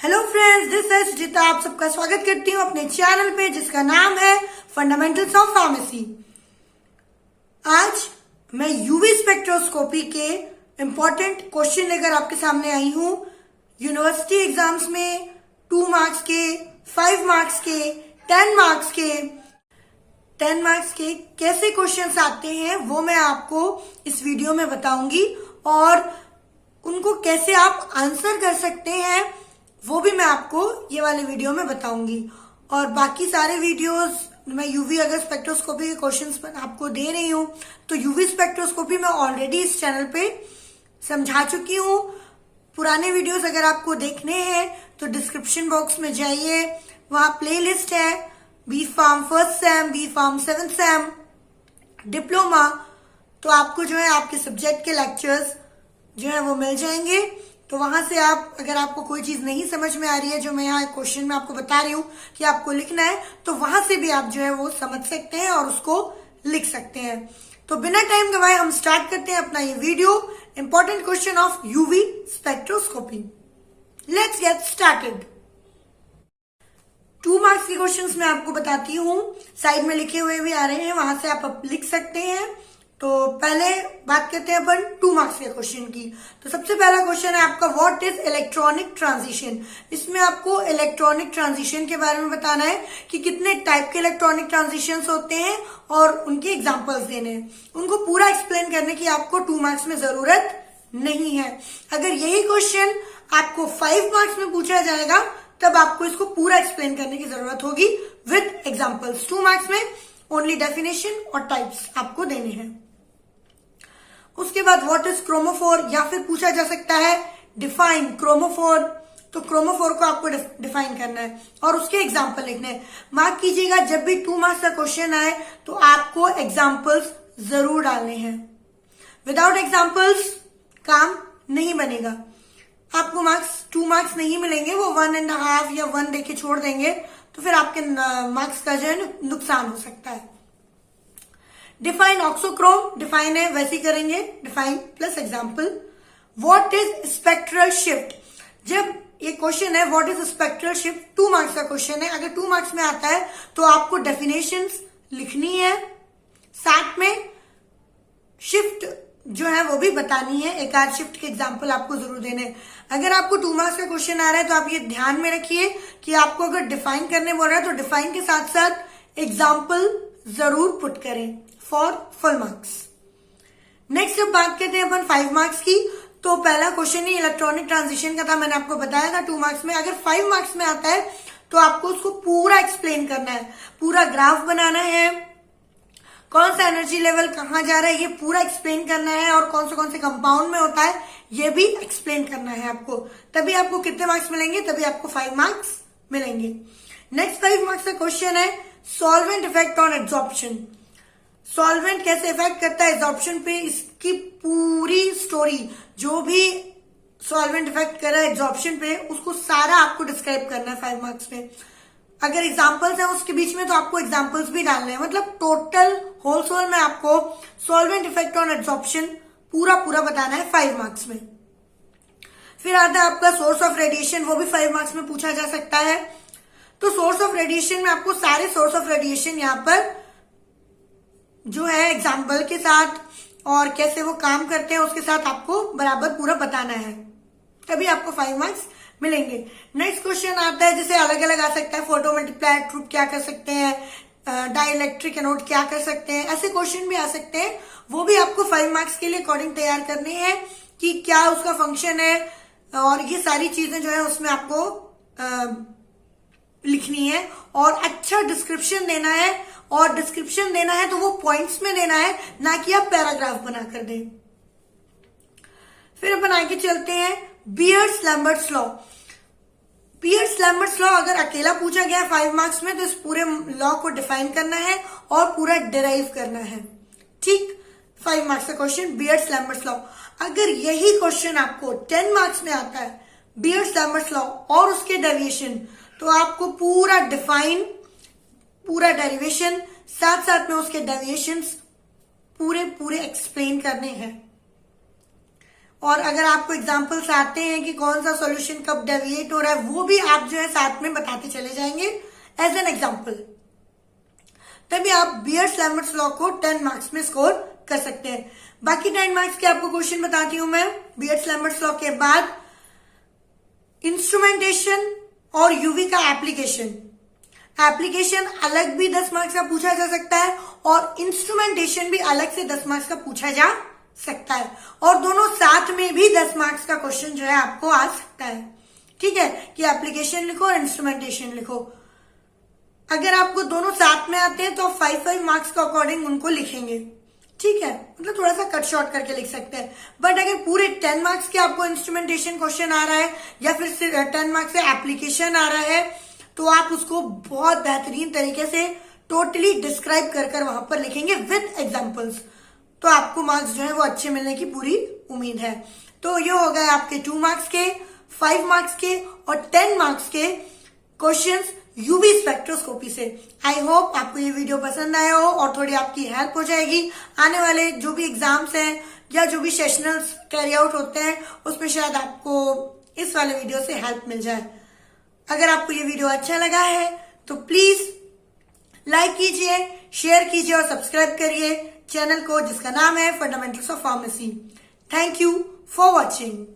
Hello friends, this है सुचिता। आप सबका स्वागत करती हूँ अपने चैनल पे जिसका नाम है फंडामेंटल्स ऑफ फार्मेसी। आज मैं यूवी स्पेक्ट्रोस्कोपी के इंपॉर्टेंट क्वेश्चन लेकर आपके सामने आई हूँ। यूनिवर्सिटी एग्जाम्स में 2 मार्क्स के, 5 मार्क्स के, 10 मार्क्स के कैसे क्वेश्चंस आते हैं वो मैं आपको इस वीडियो में बताऊंगी और उनको कैसे आप आंसर कर सकते हैं वो भी मैं आपको ये वाले वीडियो में बताऊंगी। और बाकी सारे वीडियोस मैं यूवी अगर स्पेक्ट्रोस्कोपी के क्वेश्चंस पर आपको दे रही हूँ तो यूवी स्पेक्ट्रोस्कोपी मैं ऑलरेडी इस चैनल पे समझा चुकी हूँ। पुराने वीडियोस अगर आपको देखने हैं तो डिस्क्रिप्शन बॉक्स में जाइए, वहां प्लेलिस्ट है B pharm first sem, B pharm 7th sem, diploma. तो आपको जो है आपके सब्जेक्ट के लेक्चर्स जो है वो मिल जाएंगे। तो वहां से आप अगर आपको कोई चीज नहीं समझ में आ रही है जो मैं यहाँ क्वेश्चन में आपको बता रही हूँ कि आपको लिखना है, तो वहां से भी आप जो है वो समझ सकते हैं और उसको लिख सकते हैं। तो बिना टाइम गवाए हम स्टार्ट करते हैं अपना ये video. Important question of UV spectroscopy. Let's get started. 2 marks के क्वेश्चंस मैं आपको बताती हूँ, साइड में लिखे हुए भी आ रहे हैं, वहां से आप लिख सकते हैं। तो पहले बात करते हैं अपन 2 मार्क्स के क्वेश्चन की। तो सबसे पहला क्वेश्चन है आपका व्हाट इज इलेक्ट्रॉनिक ट्रांजिशन। इसमें आपको इलेक्ट्रॉनिक ट्रांजिशन के बारे में बताना है कि कितने टाइप के इलेक्ट्रॉनिक ट्रांजिशंस होते हैं और उनके एग्जांपल्स देने हैं। उनको पूरा एक्सप्लेन करने की आपको 2 मार्क्स में जरूरत नहीं है। अगर यही क्वेश्चन आपको 5 मार्क्स में पूछा जाएगा तब आपको इसको पूरा एक्सप्लेन करने की जरूरत होगी विद एग्जाम्पल्स। 2 मार्क्स में ओनली डेफिनेशन और टाइप्स आपको देने हैं। उसके बाद व्हाट इज क्रोमोफोर, या फिर पूछा जा सकता है डिफाइन क्रोमोफोर। तो क्रोमोफोर को आपको डिफाइन करना है और उसके एग्जाम्पल लिखने हैं। मार्क कीजिएगा, जब भी 2 मार्क्स का क्वेश्चन आए तो आपको एग्जाम्पल्स जरूर डालने हैं। विदाउट एग्जाम्पल्स काम नहीं बनेगा। आपको 2 मार्क्स नहीं मिलेंगे, वो 1.5 या 1 देके छोड़ देंगे तो फिर आपके मार्क्स का जो है नुकसान हो सकता है। डिफाइन ऑक्सोक्रोम, डिफाइन है वैसे ही करेंगे, define plus example. What is spectral shift. जब ये क्वेश्चन है what is spectral shift, 2 marks का क्वेश्चन है। अगर 2 मार्क्स में आता है तो आपको डेफिनेशंस लिखनी है, साथ में शिफ्ट जो है वो भी बतानी है। एक आध शिफ्ट के एग्जाम्पल आपको जरूर देने हैं। अगर आपको 2 मार्क्स का क्वेश्चन आ रहा है तो आप ये ध्यान में रखिए कि आपको अगर डिफाइन करने बोल रहा है तो डिफाइन के साथ साथ एग्जाम्पल जरूर पुट करें फॉर फुल मार्क्स। नेक्स्ट जब बात करते हैं अपन 5 मार्क्स की, तो पहला क्वेश्चन ही इलेक्ट्रॉनिक ट्रांजिशन का था, मैंने आपको बताया था 2 मार्क्स में। अगर 5 मार्क्स में आता है तो आपको उसको पूरा एक्सप्लेन करना है, पूरा ग्राफ बनाना है, कौन सा एनर्जी लेवल कहाँ जा रहा है ये पूरा एक्सप्लेन करना है, और कौन से कंपाउंड में होता है ये भी एक्सप्लेन करना है आपको। तभी आपको कितने मार्क्स मिलेंगे, तभी आपको 5 मार्क्स मिलेंगे। नेक्स्ट 5 मार्क्स का क्वेश्चन है solvent effect on absorption. Solvent कैसे इफेक्ट करता है एब्जॉर्प्शन पे, इसकी पूरी स्टोरी, जो भी सॉल्वेंट इफेक्ट कर रहा है एब्जॉर्प्शन पे उसको सारा आपको डिस्क्राइब करना है 5 मार्क्स में। अगर एग्जाम्पल्स है उसके बीच में तो आपको एग्जाम्पल्स भी डालने हैं। मतलब टोटल होल सोल में आपको सॉल्वेंट इफेक्ट ऑन एब्जॉर्प्शन पूरा बताना है 5 मार्क्स में। फिर आता है आपका सोर्स ऑफ रेडिएशन, वो भी 5 मार्क्स में पूछा जा सकता है। तो सोर्स ऑफ रेडिएशन में आपको सारे सोर्स ऑफ रेडिएशन यहाँ पर जो है एग्जाम्पल के साथ और कैसे वो काम करते हैं उसके साथ आपको बराबर पूरा बताना है, तभी आपको 5 मार्क्स मिलेंगे। नेक्स्ट क्वेश्चन आता है जैसे अलग अलग आ सकता है, फोटो मल्टीप्लाई ट्रूप क्या कर सकते हैं, डाइलेक्ट्रिक एनोड क्या कर सकते हैं, ऐसे क्वेश्चन भी आ सकते हैं। वो भी आपको 5 मार्क्स के लिए अकॉर्डिंग तैयार करने हैं कि क्या उसका फंक्शन है, और ये सारी चीजें जो है उसमें आपको लिखनी है और अच्छा डिस्क्रिप्शन देना है। और डिस्क्रिप्शन देना है तो वो पॉइंट्स में देना है, ना कि आप पैराग्राफ बनाकर दें। फिर अपन आगे चलते हैं बियर्स-लैम्बर्ट्स लॉ। बियर्स-लैम्बर्ट्स लॉ अगर अकेला पूछा गया 5 मार्क्स में तो इस पूरे लॉ को डिफाइन करना है और पूरा डिराइव करना है। ठीक, 5 मार्क्स का क्वेश्चन बियर्स-लैम्बर्ट्स लॉ। अगर यही क्वेश्चन आपको 10 मार्क्स में आता है बियर्स-लैम्बर्ट्स लॉ और उसके डेविएशन, तो आपको पूरा डिफाइन, पूरा डेरिवेशन, साथ में उसके डेविएशंस पूरे एक्सप्लेन करने हैं। और अगर आपको एग्जाम्पल्स आते हैं कि कौन सा सॉल्यूशन कब डेविएट हो रहा है, वो भी आप जो है साथ में बताते चले जाएंगे एज एन एग्जाम्पल। तभी आप बियर्स-लैम्बर्ट्स लॉ को 10 मार्क्स में स्कोर कर सकते हैं। बाकी 10 मार्क्स के आपको क्वेश्चन बताती हूं मैं। बियर्स-लैम्बर्ट्स लॉ के बाद इंस्ट्रूमेंटेशन और यूवी का एप्लीकेशन अलग भी 10 मार्क्स का पूछा जा सकता है और इंस्ट्रूमेंटेशन भी अलग से 10 मार्क्स का पूछा जा सकता है, और दोनों साथ में भी 10 मार्क्स का क्वेश्चन जो है आपको आ सकता है। ठीक है, कि एप्लीकेशन लिखो और इंस्ट्रूमेंटेशन लिखो। अगर आपको दोनों साथ में आते हैं तो 5-5 मार्क्स के अकॉर्डिंग उनको लिखेंगे। ठीक है, मतलब थोड़ा सा कट शॉर्ट करके लिख सकते हैं। बट अगर पूरे 10 मार्क्स के आपको इंस्ट्रूमेंटेशन क्वेश्चन आ रहा है या फिर 10 मार्क्स से एप्लीकेशन आ रहा है, तो आप उसको बहुत बेहतरीन तरीके से टोटली डिस्क्राइब कर वहां पर लिखेंगे विद एग्जाम्पल्स, तो आपको मार्क्स जो है वो अच्छे मिलने की पूरी उम्मीद है। तो ये हो गए आपके 2 मार्क्स के, 5 मार्क्स के और 10 मार्क्स के क्वेश्चंस यूवी स्पेक्ट्रोस्कोपी से। आई होप आपको ये वीडियो पसंद आया हो और थोड़ी आपकी हेल्प हो जाएगी। आने वाले जो भी एग्जाम्स हैं या जो भी सेशनल्स कैरी आउट होते हैं उसमें शायद आपको इस वाले वीडियो से हेल्प मिल जाए। अगर आपको ये वीडियो अच्छा लगा है तो प्लीज लाइक कीजिए, शेयर कीजिए और सब्सक्राइब करिए चैनल को जिसका नाम है fundamentals of pharmacy. Thank you for watching.